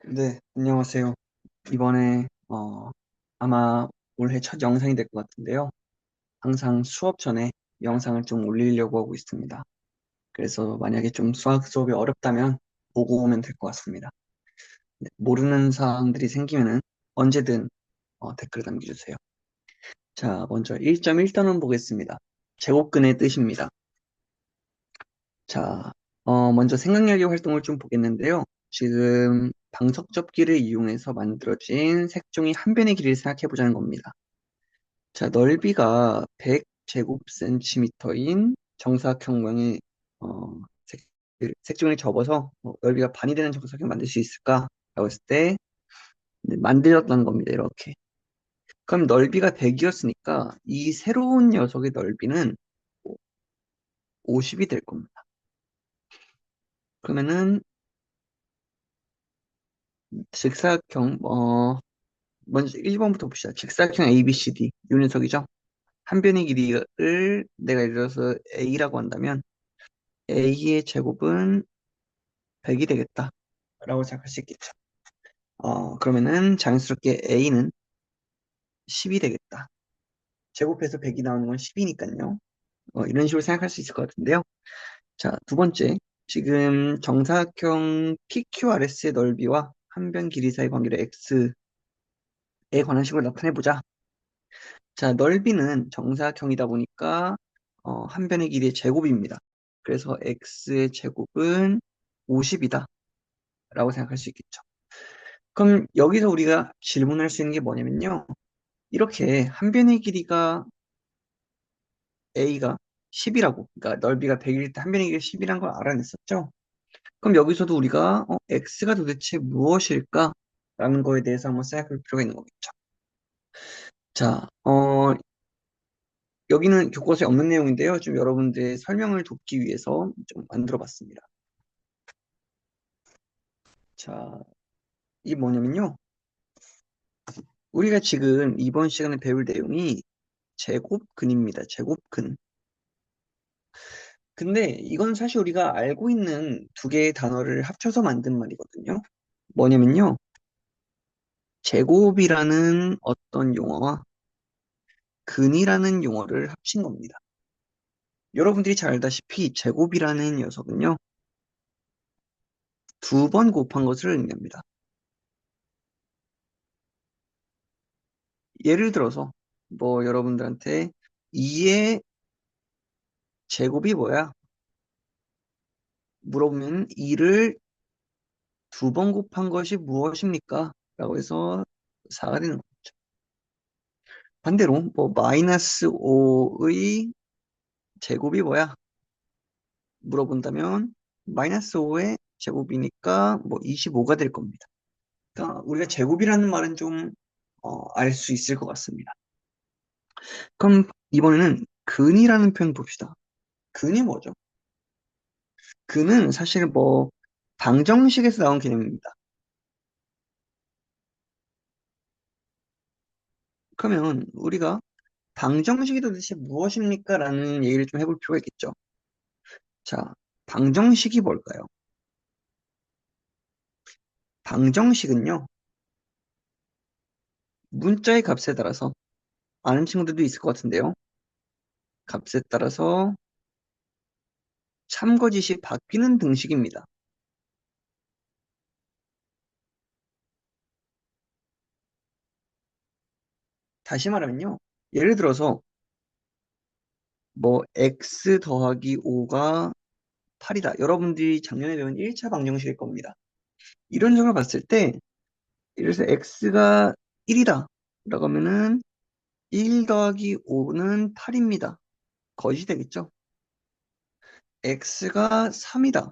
네, 안녕하세요. 이번에 아마 올해 첫 영상이 될 것 같은데요. 항상 수업 전에 영상을 좀 올리려고 하고 있습니다. 그래서 만약에 좀 수학 수업이 어렵다면 보고 오면 될 것 같습니다. 네, 모르는 사항들이 생기면은 언제든 댓글 남겨주세요. 자, 먼저 1.1단원 보겠습니다. 제곱근의 뜻입니다. 자, 먼저 생각력의 활동을 좀 보겠는데요. 지금 방석접기를 이용해서 만들어진 색종이 한 변의 길이를 생각해 보자는 겁니다. 자, 넓이가 100제곱센티미터인 정사각형 모양의 색종이를 접어서 넓이가 반이 되는 정사각형 만들 수 있을까? 라고 했을 때 네, 만들었다는 겁니다. 이렇게. 그럼 넓이가 100이었으니까 이 새로운 녀석의 넓이는 50이 될 겁니다. 그러면은 직사각형 먼저 1번부터 봅시다. 직사각형 ABCD 요 녀석이죠. 한 변의 길이를 내가 예를 들어서 A라고 한다면 A의 제곱은 100이 되겠다. 라고 생각할 수 있겠죠. 그러면은 자연스럽게 A는 10이 되겠다. 제곱해서 100이 나오는 건 10이니까요. 이런 식으로 생각할 수 있을 것 같은데요. 자, 두 번째. 지금 정사각형 PQRS의 넓이와 한 변 길이 사이 관계를 X에 관한 식으로 나타내보자. 자, 넓이는 정사각형이다 보니까 한 변의 길이의 제곱입니다. 그래서 x의 제곱은 50이다 라고 생각할 수 있겠죠. 그럼 여기서 우리가 질문할 수 있는 게 뭐냐면요. 이렇게 한 변의 길이가 a가 10이라고, 그러니까 넓이가 100일 때 한 변의 길이가 10이라는 걸 알아냈었죠. 그럼 여기서도 우리가 x가 도대체 무엇일까? 라는 거에 대해서 한번 생각할 필요가 있는 거겠죠. 자, 여기는 교과서에 없는 내용인데요. 좀 여러분들의 설명을 돕기 위해서 좀 만들어 봤습니다. 자, 이게 뭐냐면요. 우리가 지금 이번 시간에 배울 내용이 제곱근입니다. 제곱근. 근데 이건 사실 우리가 알고 있는 두 개의 단어를 합쳐서 만든 말이거든요. 뭐냐면요. 제곱이라는 어떤 용어와 근이라는 용어를 합친 겁니다. 여러분들이 잘 알다시피 제곱이라는 녀석은요. 두 번 곱한 것을 의미합니다. 예를 들어서 뭐 여러분들한테 2의 제곱이 뭐야? 물어보면 2를 두 번 곱한 것이 무엇입니까? 라고 해서 4가 되는 거죠. 반대로 뭐 마이너스 5의 제곱이 뭐야? 물어본다면 마이너스 5의 제곱이니까 뭐 25가 될 겁니다. 그러니까 우리가 제곱이라는 말은 좀 알 수 있을 것 같습니다. 그럼 이번에는 근이라는 표현 봅시다. 근이 뭐죠? 근은 사실 뭐 방정식에서 나온 개념입니다. 그러면 우리가 방정식이 도대체 무엇입니까? 라는 얘기를 좀 해볼 필요가 있겠죠. 자, 방정식이 뭘까요? 방정식은요, 문자의 값에 따라서 아는 친구들도 있을 것 같은데요. 값에 따라서 참거짓이 바뀌는 등식입니다. 다시 말하면요, 예를 들어서 뭐 x 더하기 5가 8이다. 여러분들이 작년에 배운 1차 방정식일 겁니다. 이런 점을 봤을 때, 예를 들어서 x가 1이다. 라고 하면은 1 더하기 5는 8입니다. 거짓이 되겠죠? x가 3이다.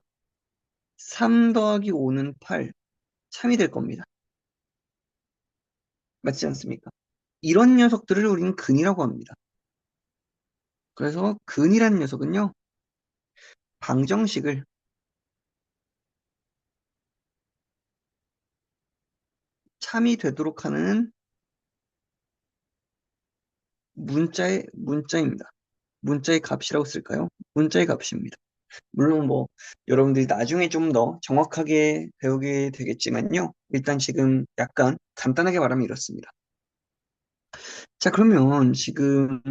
3 더하기 5는 8. 참이 될 겁니다. 맞지 않습니까? 이런 녀석들을 우리는 근이라고 합니다. 그래서 근이라는 녀석은요, 방정식을 참이 되도록 하는 문자입니다. 문자의 값이라고 쓸까요? 문자의 값입니다. 물론 뭐 여러분들이 나중에 좀 더 정확하게 배우게 되겠지만요. 일단 지금 약간 간단하게 말하면 이렇습니다. 자, 그러면 지금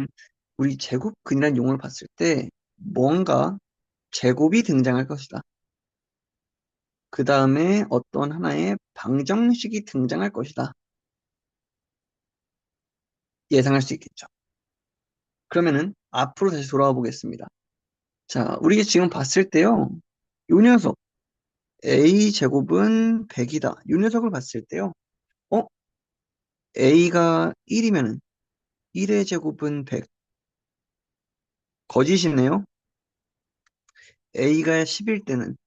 우리 제곱근이라는 용어를 봤을 때 뭔가 제곱이 등장할 것이다. 그 다음에 어떤 하나의 방정식이 등장할 것이다. 예상할 수 있겠죠. 그러면은 앞으로 다시 돌아와 보겠습니다. 자, 우리가 지금 봤을 때요. 요 녀석 a 제곱은 100이다. 요 녀석을 봤을 때요. 어? a가 1이면은 1의 제곱은 100. 거짓이네요. a가 10일 때는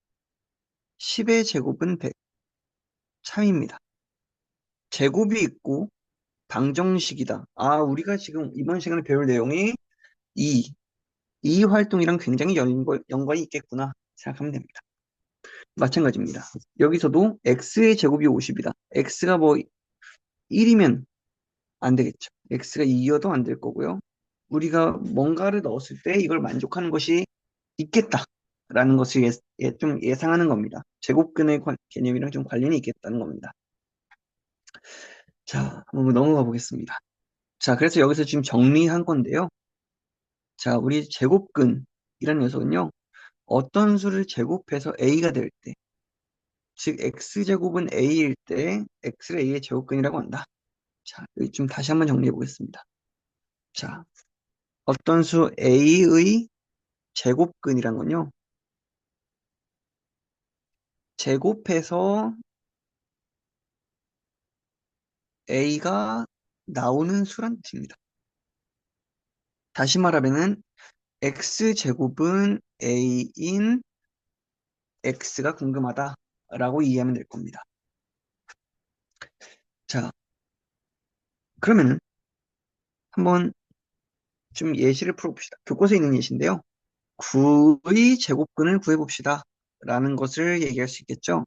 10의 제곱은 100. 참입니다. 제곱이 있고 방정식이다. 아, 우리가 지금 이번 시간에 배울 내용이 이 활동이랑 굉장히 연관이 있겠구나 생각하면 됩니다. 마찬가지입니다. 여기서도 x의 제곱이 50이다. x가 뭐 1이면 안 되겠죠. x가 2여도 안 될 거고요. 우리가 뭔가를 넣었을 때 이걸 만족하는 것이 있겠다라는 것을 좀 예상하는 겁니다. 제곱근의 개념이랑 좀 관련이 있겠다는 겁니다. 자, 한번 넘어가 보겠습니다. 자, 그래서 여기서 지금 정리한 건데요. 자, 우리 제곱근이라는 녀석은요. 어떤 수를 제곱해서 a가 될 때, 즉 x제곱은 a일 때 x를 a의 제곱근이라고 한다. 자, 여기 좀 다시 한번 정리해 보겠습니다. 자, 어떤 수 a의 제곱근이란 건요. 제곱해서 a가 나오는 수란 뜻입니다. 다시 말하면은 x제곱은 a인 x가 궁금하다라고 이해하면 될 겁니다. 자, 그러면은 한번 좀 예시를 풀어봅시다. 교과서에 있는 예시인데요. 9의 제곱근을 구해봅시다. 라는 것을 얘기할 수 있겠죠.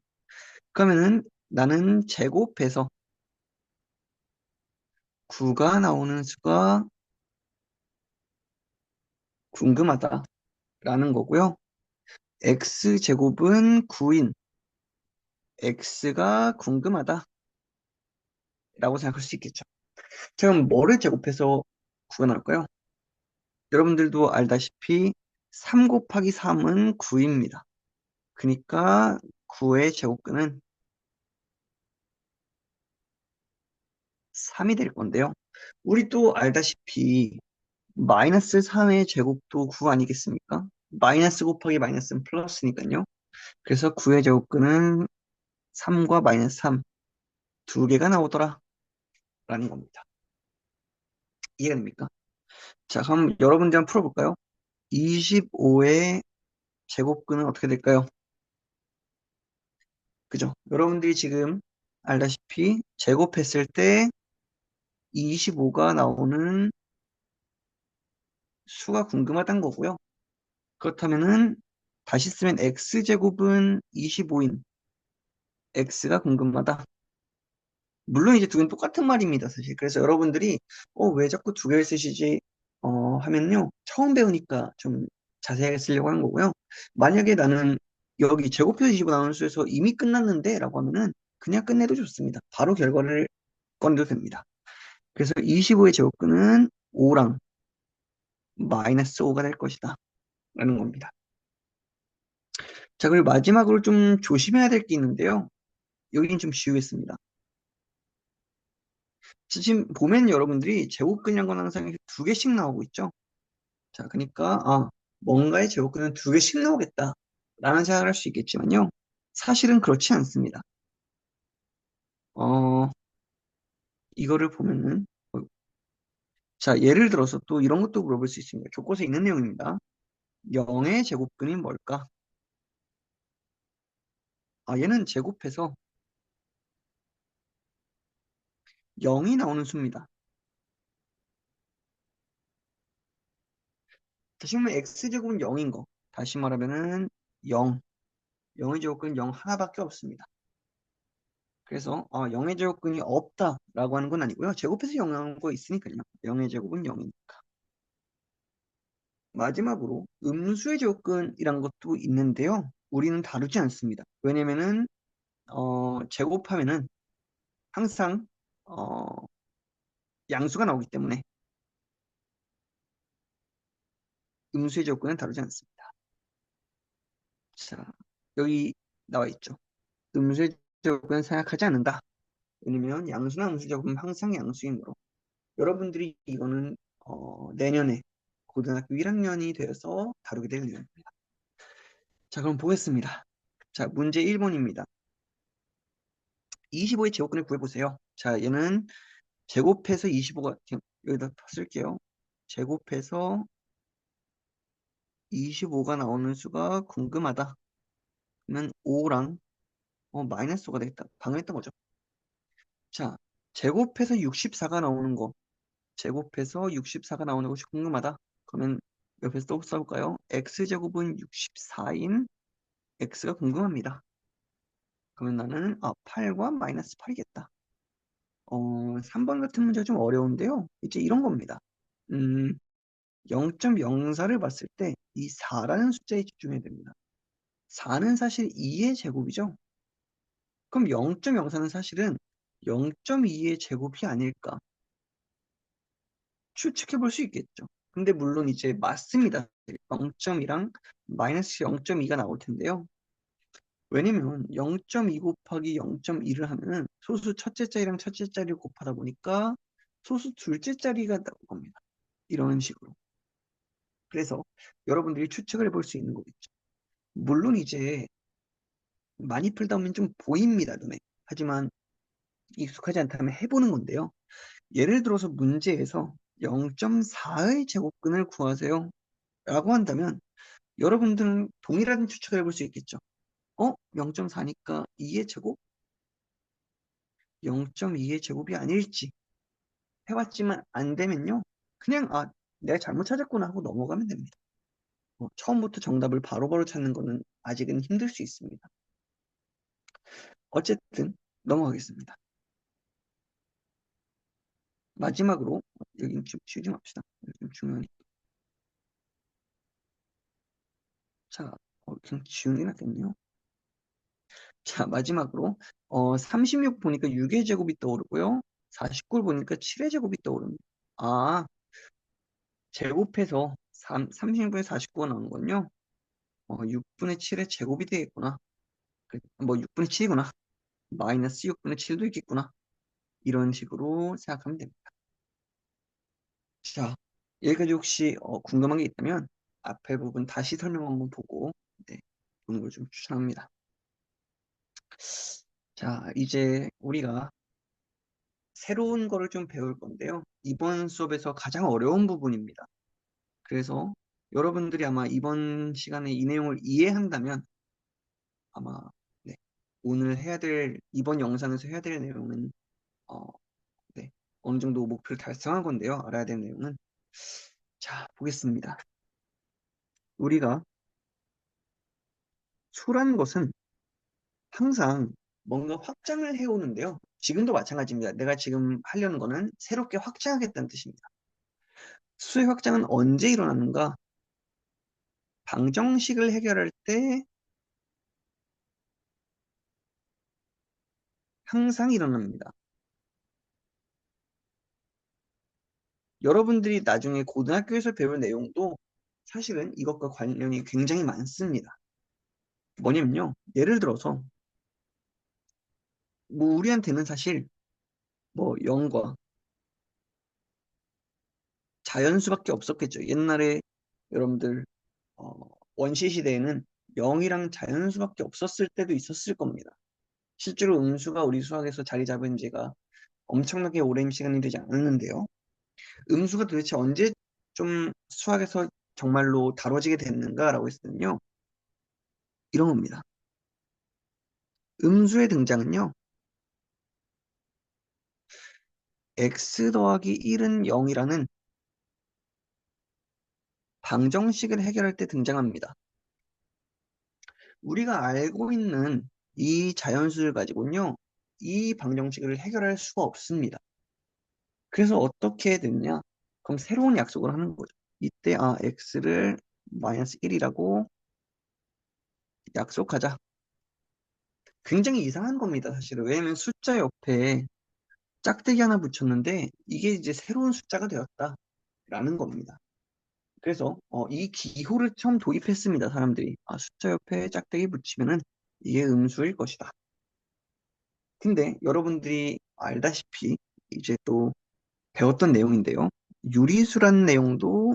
그러면은 나는 제곱해서 9가 나오는 수가 궁금하다. 라는 거고요. x제곱은 9인 x가 궁금하다. 라고 생각할 수 있겠죠. 자, 그럼 뭐를 제곱해서 9가 나올까요? 여러분들도 알다시피 3 곱하기 3은 9입니다. 그러니까 9의 제곱근은 3이 될 건데요. 우리 또 알다시피 마이너스 3의 제곱도 9 아니겠습니까? 마이너스 곱하기 마이너스는 플러스니까요. 그래서 9의 제곱근은 3과 마이너스 3 두 개가 나오더라 라는 겁니다. 이해가 됩니까? 자, 그럼 여러분들 한번 풀어볼까요? 25의 제곱근은 어떻게 될까요? 그죠? 여러분들이 지금 알다시피 제곱했을 때 25가 나오는 수가 궁금하다는 거고요. 그렇다면은 다시 쓰면 x제곱은 25인 x가 궁금하다. 물론 이제 두 개는 똑같은 말입니다, 사실. 그래서 여러분들이 왜 자꾸 두 개를 쓰시지? 하면요. 처음 배우니까 좀 자세하게 쓰려고 하는 거고요. 만약에 나는 여기 제곱해서 25 나오는 수에서 이미 끝났는데 라고 하면은 그냥 끝내도 좋습니다. 바로 결과를 꺼내도 됩니다. 그래서 25의 제곱근은 5랑 마이너스 5가 될 것이다. 라는 겁니다. 자, 그리고 마지막으로 좀 조심해야 될 게 있는데요. 여기는 좀 지우겠습니다. 지금 보면 여러분들이 제곱근이란 건 항상 이렇게 두 개씩 나오고 있죠. 자, 그러니까 뭔가의 제곱근은 두 개씩 나오겠다 라는 생각을 할 수 있겠지만요. 사실은 그렇지 않습니다. 어, 이거를 보면은 자, 예를 들어서 또 이런 것도 물어볼 수 있습니다. 교과서에 있는 내용입니다. 0의 제곱근이 뭘까? 얘는 제곱해서 0이 나오는 수입니다. 다시 말하면 x제곱은 0인 거. 다시 말하면은 0. 0의 제곱근 0 하나밖에 없습니다. 그래서 0의 제곱근이 없다라고 하는 건 아니고요. 제곱해서 0 나오는 거 있으니까요. 0의 제곱은 0이니까. 마지막으로 음수의 조건이란 것도 있는데요. 우리는 다루지 않습니다. 왜냐면은 제곱하면은 항상 어, 양수가 나오기 때문에 음수의 조건은 다루지 않습니다. 자, 여기 나와 있죠. 음수의 조건은 생각하지 않는다. 왜냐면 양수나 음수 조건은 항상 양수이므로 여러분들이 이거는 내년에 고등학교 1학년이 되어서 다루게 될 내용입니다. 자, 그럼 보겠습니다. 자, 문제 1번입니다. 25의 제곱근을 구해보세요. 자, 얘는 제곱해서 25가, 여기다 쓸게요. 제곱해서 25가 나오는 수가 궁금하다. 그러면 5랑 마이너스 5가 되겠다. 방어했던 거죠. 자, 제곱해서 64가 나오는 거. 제곱해서 64가 나오는 것이 궁금하다. 그러면 옆에서 또 써볼까요? x제곱은 64인 x가 궁금합니다. 그러면 나는 8과 마이너스 8이겠다. 3번 같은 문제가 좀 어려운데요. 이제 이런 겁니다. 0.04를 봤을 때 이 4라는 숫자에 집중해야 됩니다. 4는 사실 2의 제곱이죠. 그럼 0.04는 사실은 0.2의 제곱이 아닐까 추측해 볼 수 있겠죠. 근데 물론 이제 맞습니다. 0.2랑 마이너스 0.2가 나올 텐데요. 왜냐면 0.2 곱하기 0.2를 하면은 소수 첫째 자리랑 첫째 자리를 곱하다 보니까 소수 둘째 자리가 나올 겁니다. 이런 식으로. 그래서 여러분들이 추측을 해볼 수 있는 거겠죠. 물론 이제 많이 풀다 보면 좀 보입니다, 눈에. 하지만 익숙하지 않다면 해보는 건데요. 예를 들어서 문제에서 0.4의 제곱근을 구하세요. 라고 한다면 여러분들은 동일한 추측을 해볼 수 있겠죠. 0.4니까 2의 제곱? 0.2의 제곱이 아닐지 해봤지만 안 되면요. 그냥 내가 잘못 찾았구나 하고 넘어가면 됩니다. 처음부터 정답을 바로바로 찾는 거는 아직은 힘들 수 있습니다. 어쨌든 넘어가겠습니다. 마지막으로 여기 좀 쉬지 맙시다. 좀 중요하니까. 자, 그냥 지우는 게 낫겠네요. 자, 마지막으로 36 보니까 6의 제곱이 떠오르고요. 49를 보니까 7의 제곱이 떠오릅니다. 제곱해서 36분의 49가 나오는 건요. 6분의 7의 제곱이 되겠구나. 뭐 6분의 7이구나. 마이너스 6분의 7도 있겠구나. 이런 식으로 생각하면 됩니다. 자, 여기까지 혹시 궁금한 게 있다면 앞에 부분 다시 설명 한번 보고 보는 걸 좀 추천합니다. 자, 이제 우리가 새로운 거를 좀 배울 건데요. 이번 수업에서 가장 어려운 부분입니다. 그래서 여러분들이 아마 이번 시간에 이 내용을 이해한다면 아마 네, 오늘 이번 영상에서 해야 될 내용은 어, 네, 어느 정도 목표를 달성한 건데요. 알아야 될 내용은 자, 보겠습니다. 우리가 수란 것은 항상 뭔가 확장을 해오는데요. 지금도 마찬가지입니다. 내가 지금 하려는 거는 새롭게 확장하겠다는 뜻입니다. 수의 확장은 언제 일어나는가? 방정식을 해결할 때 항상 일어납니다. 여러분들이 나중에 고등학교에서 배울 내용도 사실은 이것과 관련이 굉장히 많습니다. 뭐냐면요. 예를 들어서 뭐 우리한테는 사실 뭐 0과 자연수밖에 없었겠죠. 옛날에 여러분들 어, 원시 시대에는 0이랑 자연수밖에 없었을 때도 있었을 겁니다. 실제로 음수가 우리 수학에서 자리 잡은 지가 엄청나게 오랜 시간이 되지 않았는데요. 음수가 도대체 언제 좀 수학에서 정말로 다뤄지게 됐는가라고 했으면요. 이런 겁니다. 음수의 등장은요. x 더하기 1은 0이라는 방정식을 해결할 때 등장합니다. 우리가 알고 있는 이 자연수를 가지고는요. 이 방정식을 해결할 수가 없습니다. 그래서 어떻게 됐냐? 그럼 새로운 약속을 하는 거죠. 이때 x를 마이너스 1이라고 약속하자. 굉장히 이상한 겁니다, 사실은. 왜냐면 숫자 옆에 짝대기 하나 붙였는데 이게 이제 새로운 숫자가 되었다라는 겁니다. 그래서 이 기호를 처음 도입했습니다, 사람들이. 숫자 옆에 짝대기 붙이면은 이게 음수일 것이다. 근데 여러분들이 알다시피 이제 또 배웠던 내용인데요. 유리수라는 내용도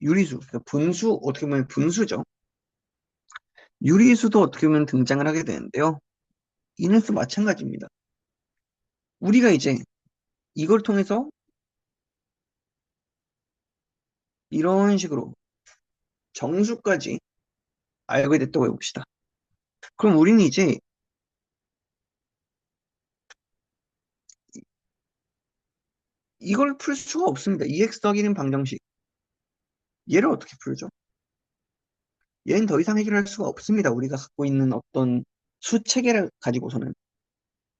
유리수, 그러니까 분수, 어떻게 보면 분수죠. 유리수도 어떻게 보면 등장을 하게 되는데요. 이는수 마찬가지입니다. 우리가 이제 이걸 통해서 이런 식으로 정수까지 알게 됐다고 해봅시다. 그럼 우리는 이제 이걸 풀 수가 없습니다. EX 더하기는 방정식. 얘를 어떻게 풀죠? 얘는 더 이상 해결할 수가 없습니다. 우리가 갖고 있는 어떤 수체계를 가지고서는.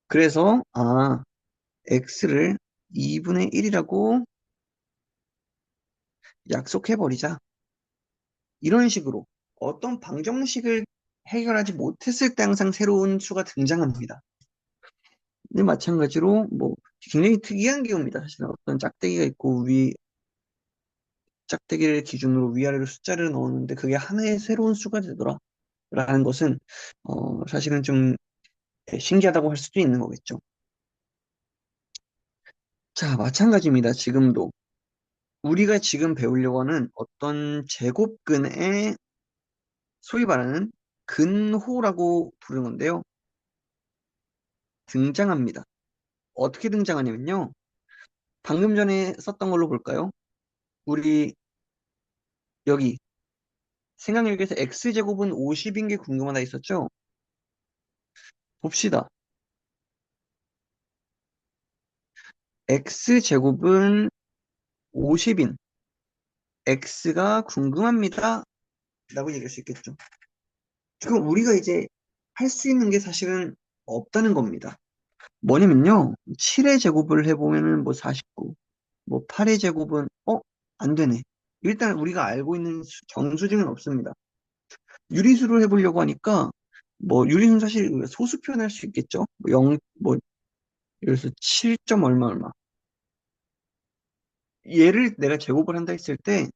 그래서, x를 2분의 1이라고 약속해버리자. 이런 식으로 어떤 방정식을 해결하지 못했을 때 항상 새로운 수가 등장합니다. 근데 마찬가지로 뭐 굉장히 특이한 경우입니다. 사실은 어떤 짝대기가 있고 짝대기를 기준으로 위아래로 숫자를 넣었는데 그게 하나의 새로운 수가 되더라. 라는 것은 사실은 좀 신기하다고 할 수도 있는 거겠죠. 자, 마찬가지입니다. 지금도 우리가 지금 배우려고 하는 어떤 제곱근의 소위 말하는 근호라고 부르는 건데요. 등장합니다. 어떻게 등장하냐면요. 방금 전에 썼던 걸로 볼까요? 우리 여기 생각력에서 x제곱은 50인 게 궁금하다 있었죠? 봅시다. x제곱은 50인 x가 궁금합니다. 라고 얘기할 수 있겠죠. 지금 우리가 이제 할 수 있는 게 사실은 없다는 겁니다. 뭐냐면요. 7의 제곱을 해보면은 뭐 49, 뭐 8의 제곱은 안 되네. 일단 우리가 알고 있는 정수증은 없습니다. 유리수를 해보려고 하니까 뭐 유리수는 사실 우리가 소수 표현할 수 있겠죠. 뭐 0, 뭐 예를 들어서 7점 얼마 얼마. 얘를 내가 제곱을 한다 했을 때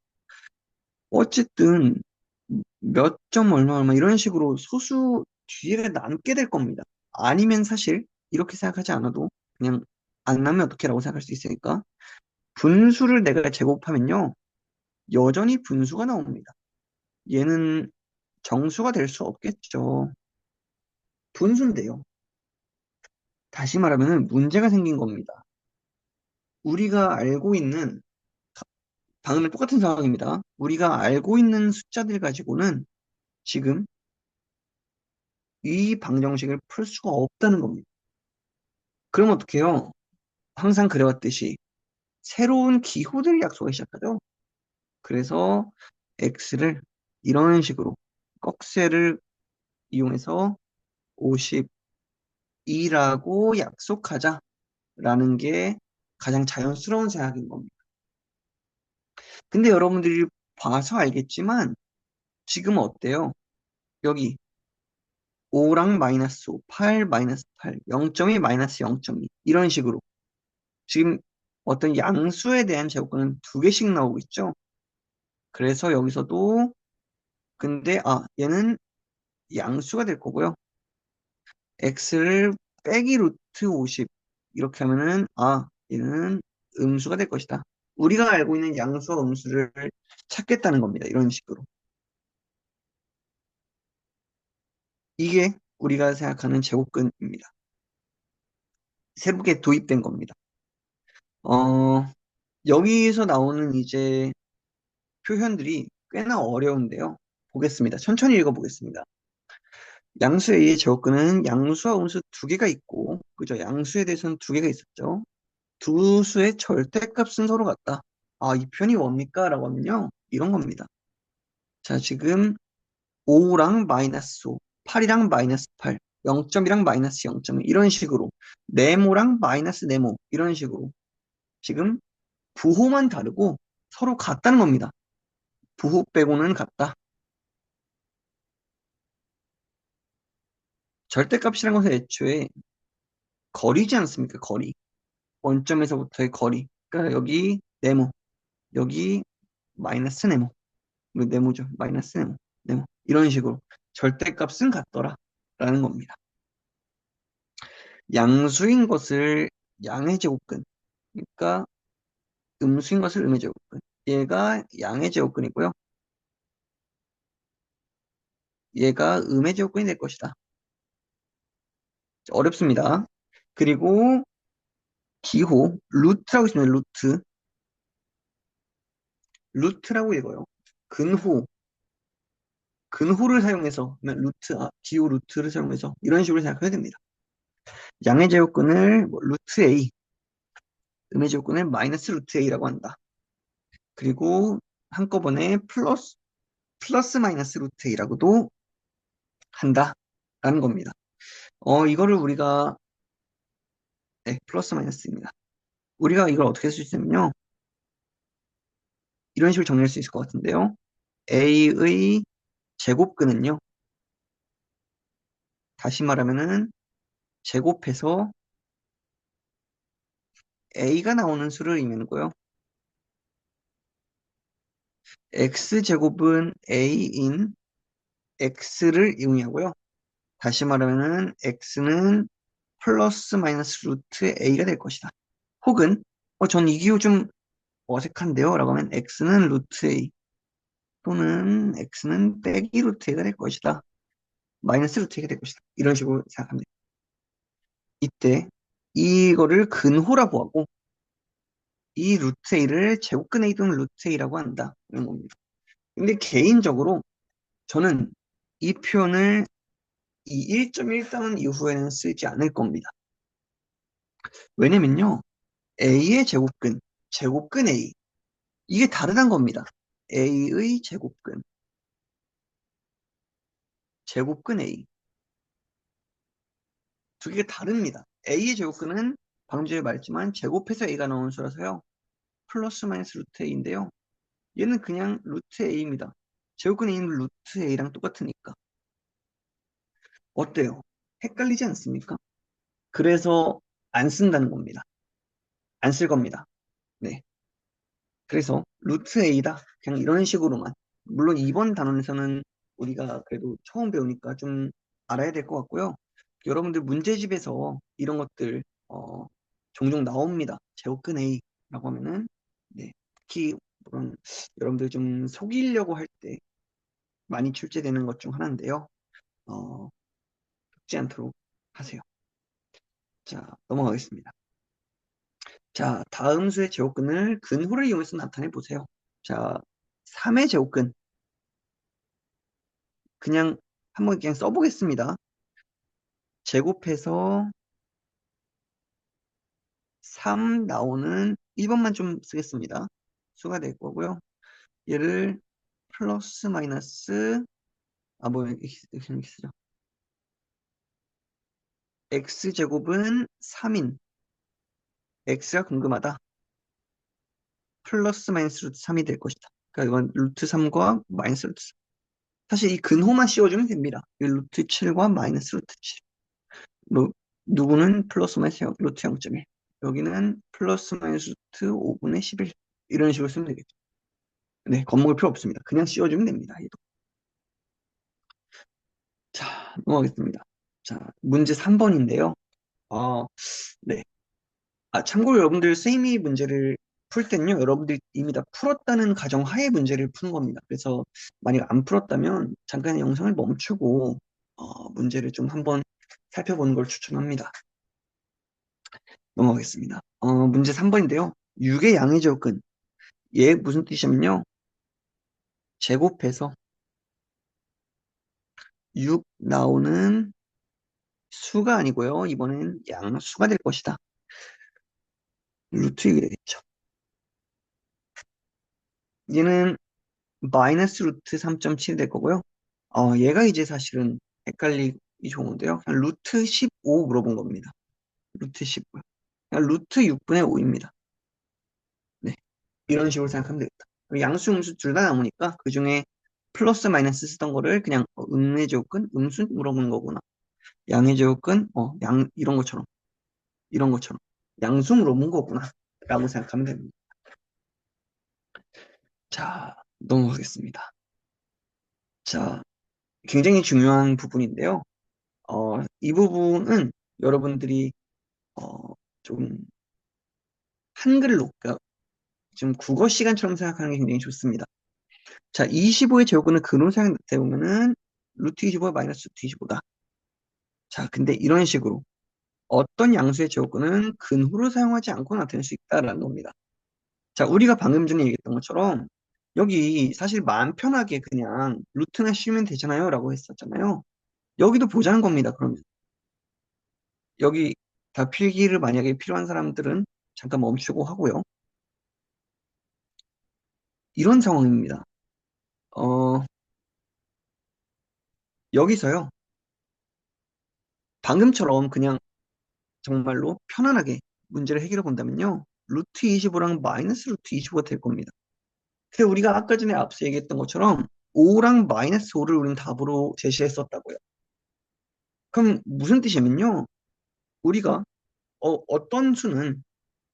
어쨌든 몇 점 얼마 얼마 이런 식으로 소수 뒤에 남게 될 겁니다. 아니면 사실 이렇게 생각하지 않아도 그냥 안 나면 어떡해라고 생각할 수 있으니까 분수를 내가 제곱하면요. 여전히 분수가 나옵니다. 얘는 정수가 될 수 없겠죠. 분수인데요. 다시 말하면 문제가 생긴 겁니다. 우리가 알고 있는, 방금 똑같은 상황입니다. 우리가 알고 있는 숫자들 가지고는 지금 이 방정식을 풀 수가 없다는 겁니다. 그럼 어떻게 해요? 항상 그래왔듯이 새로운 기호들을 약속하기 시작하죠. 그래서 x를 이런 식으로 꺽쇠를 이용해서 52라고 약속하자라는 게 가장 자연스러운 생각인 겁니다. 근데 여러분들이 봐서 알겠지만 지금 어때요? 여기 5랑 마이너스 5, 8 마이너스 8, 0.2 마이너스 0.2 이런 식으로 지금 어떤 양수에 대한 제곱근은 두 개씩 나오고 있죠. 그래서 여기서도 근데 얘는 양수가 될 거고요. x를 빼기 루트 50 이렇게 하면은 얘는 음수가 될 것이다. 우리가 알고 있는 양수와 음수를 찾겠다는 겁니다. 이런 식으로. 이게 우리가 생각하는 제곱근입니다. 새롭게 도입된 겁니다. 어, 여기서 나오는 이제 표현들이 꽤나 어려운데요. 보겠습니다. 천천히 읽어보겠습니다. 양수의 A의 제곱근은 양수와 음수 두 개가 있고, 그죠? 양수에 대해서는 두 개가 있었죠. 두 수의 절대값은 서로 같다. 이 표현이 뭡니까? 라고 하면요. 이런 겁니다. 자, 지금 5랑 마이너스 5, 8이랑 마이너스 8, 0점이랑 마이너스 0점 이런 식으로 네모랑 마이너스 네모 이런 식으로 지금 부호만 다르고 서로 같다는 겁니다. 부호 빼고는 같다. 절대값이란 것은 애초에 거리지 않습니까? 거리. 원점에서부터의 거리. 그러니까 여기 네모, 여기 마이너스 네모. 이거 네모죠. 마이너스 네모, 네모. 이런 식으로 절대값은 같더라. 라는 겁니다. 양수인 것을 양의 제곱근. 그러니까 음수인 것을 음의 제곱근. 얘가 양의 제곱근이고요. 얘가 음의 제곱근이 될 것이다. 어렵습니다. 그리고 기호, 루트라고 있습니다. 루트. 루트라고 읽어요. 근호, 근호를 사용해서, 루트, 기호 루트를 사용해서 이런 식으로 생각해야 됩니다. 양의 제곱근을 뭐 루트 A, 음의 제곱근을 마이너스 루트 A라고 한다. 그리고 한꺼번에 플러스 마이너스 루트 A라고도 한다라는 겁니다. 이거를 우리가, 네, 플러스 마이너스입니다. 우리가 이걸 어떻게 쓸 수 있냐면요. 이런 식으로 정리할 수 있을 것 같은데요. A의 제곱근은요. 다시 말하면은 제곱해서 A가 나오는 수를 의미하고요. X제곱은 A인 X를 의미하고요. 다시 말하면은 X는 플러스 마이너스 루트 A가 될 것이다. 혹은 전 이 기호 좀 어색한데요. 라고 하면 X는 루트 A 또는 X는 빼기 루트 A가 될 것이다. 마이너스 루트 A가 될 것이다. 이런 식으로 생각합니다. 이때 이거를 근호라고 하고 이 루트 A를 제곱근 A 또는 루트 A라고 한다. 이런 겁니다. 근데 개인적으로 저는 이 표현을 이 1.1단원 이후에는 쓰지 않을 겁니다. 왜냐면요. A의 제곱근, 제곱근 A. 이게 다르단 겁니다. A의 제곱근, 제곱근 A. 두 개가 다릅니다. A의 제곱근은 방금 전에 말했지만 제곱해서 A가 나오는 수라서요. 플러스 마이너스 루트 A인데요. 얘는 그냥 루트 A입니다. 제곱근 A는 루트 A랑 똑같으니까. 어때요? 헷갈리지 않습니까? 그래서 안 쓴다는 겁니다. 안 쓸 겁니다. 네. 그래서 루트 A다. 그냥 이런 식으로만. 물론 이번 단원에서는 우리가 그래도 처음 배우니까 좀 알아야 될 것 같고요. 여러분들 문제집에서 이런 것들 종종 나옵니다. 제곱근 A라고 하면은 네, 특히 그런 여러분들 좀 속이려고 할 때 많이 출제되는 것 중 하나인데요. 속지 않도록 하세요. 자, 넘어가겠습니다. 자, 다음 수의 제곱근을 근호를 이용해서 나타내 보세요. 자, 3의 제곱근 그냥 한번 그냥 써보겠습니다. 제곱해서 3 나오는 1번만 좀 쓰겠습니다. 수가 될 거고요. 얘를 플러스 마이너스 뭐 이렇게 쓰죠. x제곱은 3인 x가 궁금하다. 플러스 마이너스 루트 3이 될 것이다. 그러니까 이건 루트 3과 마이너스 루트 3. 사실 이 근호만 씌워주면 됩니다. 이 루트 7과 마이너스 루트 7. 누구는 플러스 마이너스 루트 0.1. 여기는 플러스 마이너스 루트 5분의 11. 이런 식으로 쓰면 되겠죠. 네, 겁먹을 필요 없습니다. 그냥 씌워주면 됩니다. 얘도. 자, 넘어가겠습니다. 자, 문제 3번인데요. 네. 참고로 여러분들 세미 문제를 풀 때는요, 여러분들이 이미 다 풀었다는 가정하에 문제를 푸는 겁니다. 그래서 만약 안 풀었다면 잠깐 영상을 멈추고 문제를 좀 한번 살펴보는 걸 추천합니다. 넘어가겠습니다. 문제 3번인데요. 6의 양의 제곱근. 얘 무슨 뜻이냐면요. 제곱해서 6 나오는 수가 아니고요. 이번엔 양수가 될 것이다. 루트 6이 되겠죠. 얘는 마이너스 루트 3.7이 될 거고요. 얘가 이제 사실은 헷갈리기 좋은데요. 그냥 루트 15 물어본 겁니다. 루트 15. 그냥 루트 6분의 5입니다. 네. 이런 식으로 생각하면 되겠다. 양수, 음수 둘 다 나오니까 그 중에 플러스 마이너스 쓰던 거를 그냥 음의 제곱근, 음수 물어보는 거구나. 양의 제곱근, 이런 것처럼 양수 물어본 거구나. 라고 생각하면 됩니다. 자, 넘어가겠습니다. 자, 굉장히 중요한 부분인데요. 이 부분은 여러분들이 어, 좀 한글로, 그러니까 좀 국어 시간처럼 생각하는 게 굉장히 좋습니다. 자, 25의 제곱근을 근으로 생각해보면은 루트 25 마이너스 루트 25다. 자, 근데 이런 식으로 어떤 양수의 제곱근은 근후를 사용하지 않고 나타낼 수 있다라는 겁니다. 자, 우리가 방금 전에 얘기했던 것처럼 여기 사실 마음 편하게 그냥 루트나 씌우면 되잖아요 라고 했었잖아요. 여기도 보자는 겁니다. 그러면 여기 다 필기를 만약에 필요한 사람들은 잠깐 멈추고 하고요. 이런 상황입니다. 어, 여기서요. 방금처럼 그냥 정말로 편안하게 문제를 해결해 본다면요. 루트 25랑 마이너스 루트 25가 될 겁니다. 근데 우리가 아까 전에 앞서 얘기했던 것처럼 5랑 마이너스 5를 우리는 답으로 제시했었다고요. 그럼 무슨 뜻이냐면요. 우리가 어떤 수는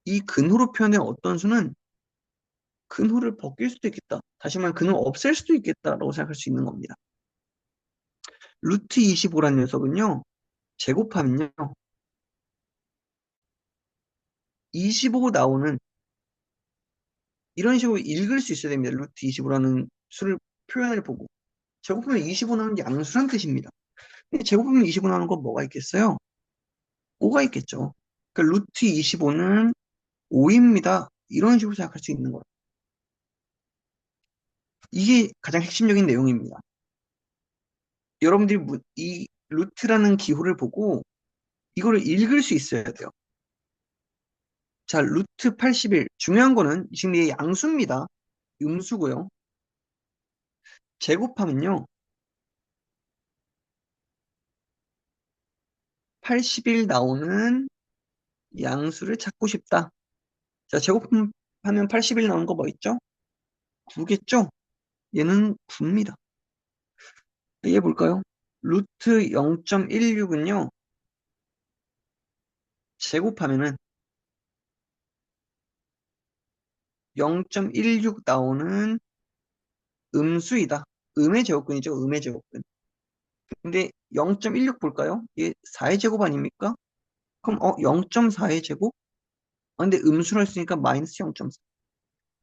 이 근호로 표현된 어떤 수는 근호를 벗길 수도 있겠다. 다시 말하면 근호를 없앨 수도 있겠다라고 생각할 수 있는 겁니다. 루트 25라는 녀석은요. 제곱하면요. 25 나오는 이런 식으로 읽을 수 있어야 됩니다. 루트 25라는 수를 표현을 보고. 제곱하면 25 나오는 게 양수란 뜻입니다. 근데 제곱하면 25 나오는 거 뭐가 있겠어요? 5가 있겠죠. 그러니까 루트 25는 5입니다. 이런 식으로 생각할 수 있는 거예요. 이게 가장 핵심적인 내용입니다. 여러분들이 이 루트라는 기호를 보고 이거를 읽을 수 있어야 돼요. 자, 루트 81. 중요한 거는 지금 이게 양수입니다. 음수고요. 제곱하면요. 81 나오는 양수를 찾고 싶다. 자, 제곱하면 81 나오는 거 뭐 있죠? 9겠죠? 얘는 9입니다. 얘 볼까요? 루트 0.16은요. 제곱하면은 0.16 나오는 음수이다. 음의 제곱근이죠. 음의 제곱근. 근데 0.16 볼까요? 이게 4의 제곱 아닙니까? 그럼 0.4의 제곱? 근데 음수로 했으니까 마이너스 0.4.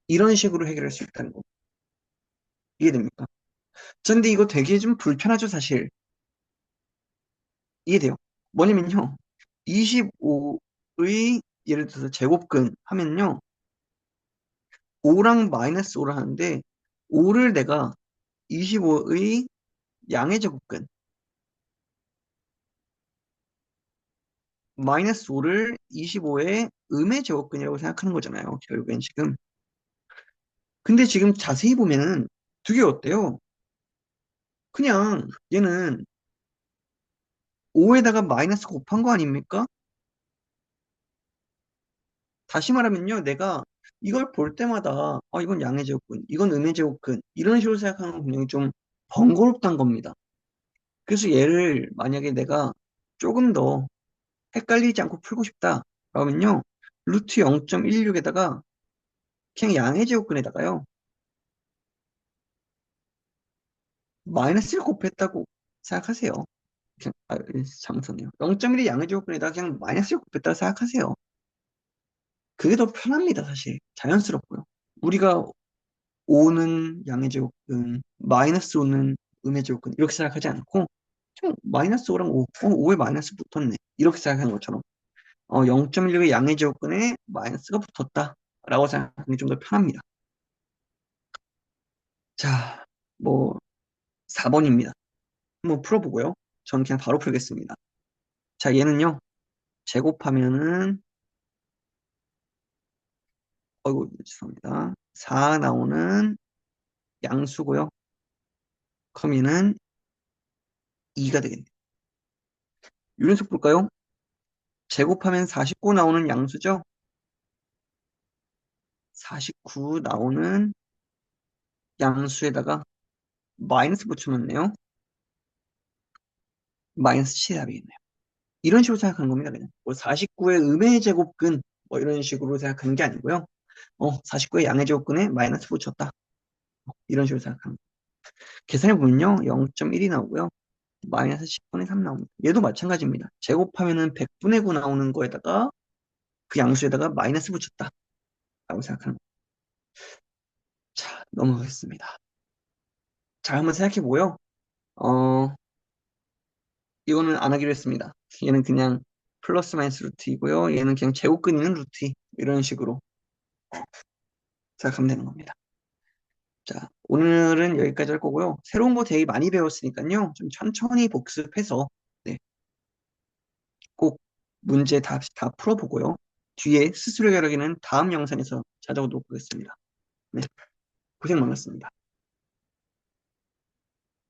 이런 식으로 해결할 수 있다는 거. 이해됩니까? 근데 이거 되게 좀 불편하죠, 사실. 이해돼요? 뭐냐면요. 25의 예를 들어서 제곱근 하면요. 5랑 마이너스 5를 하는데 5를 내가 25의 양의 제곱근 마이너스 5를 25의 음의 제곱근이라고 생각하는 거잖아요. 결국엔 지금. 근데 지금 자세히 보면은 되게 어때요? 그냥 얘는 5에다가 마이너스 곱한 거 아닙니까? 다시 말하면요. 내가 이걸 볼 때마다 이건 양의 제곱근, 이건 음의 제곱근 이런 식으로 생각하는 건 굉장히 좀 번거롭다는 겁니다. 그래서 얘를 만약에 내가 조금 더 헷갈리지 않고 풀고 싶다. 그러면요. 루트 0.16에다가 그냥 양의 제곱근에다가요. 마이너스를 곱했다고 생각하세요. 그냥, 잘못했네요. 0.1의 양의 제곱근에다가 그냥 마이너스를 곱했다고 생각하세요. 그게 더 편합니다, 사실. 자연스럽고요. 우리가 5는 양의 제곱근, 마이너스 5는 음의 제곱근 이렇게 생각하지 않고 좀 마이너스 5랑 5, 5에 마이너스 붙었네. 이렇게 생각하는 것처럼 0.16의 양의 제곱근에 마이너스가 붙었다. 라고 생각하는 게 좀 더 편합니다. 자, 뭐 4번입니다. 한번 풀어보고요. 저는 그냥 바로 풀겠습니다. 자, 얘는요. 제곱하면은 죄송합니다. 4 나오는 양수고요. 그럼 얘는 2가 되겠네요. 유연속 볼까요? 제곱하면 49 나오는 양수죠? 49 나오는 양수에다가 마이너스 붙여놨네요. 마이너스 7이 답이겠네요. 이런 식으로 생각하는 겁니다. 그냥 뭐 49의 음의 제곱근 뭐 이런 식으로 생각하는 게 아니고요. 49의 양의 제곱근에 마이너스 붙였다. 이런 식으로 생각하는 거예요. 계산해 보면요. 0.1이 나오고요. 마이너스 10분의 3 나옵니다. 얘도 마찬가지입니다. 제곱하면은 100분의 9 나오는 거에다가 그 양수에다가 마이너스 붙였다. 라고 생각하는 거예요. 자, 넘어가겠습니다. 자, 한번 생각해 보고요. 어, 이거는 안 하기로 했습니다. 얘는 그냥 플러스 마이너스 루트이고요. 얘는 그냥 제곱 끊이는 루트 이런 식으로 생각하면 되는 겁니다. 자, 오늘은 여기까지 할 거고요. 새로운 거 되게 많이 배웠으니까요. 좀 천천히 복습해서 네, 꼭 문제 다 풀어보고요. 뒤에 스스로 해결하기는 다음 영상에서 찾아오도록 하겠습니다. 네, 고생 많았습니다.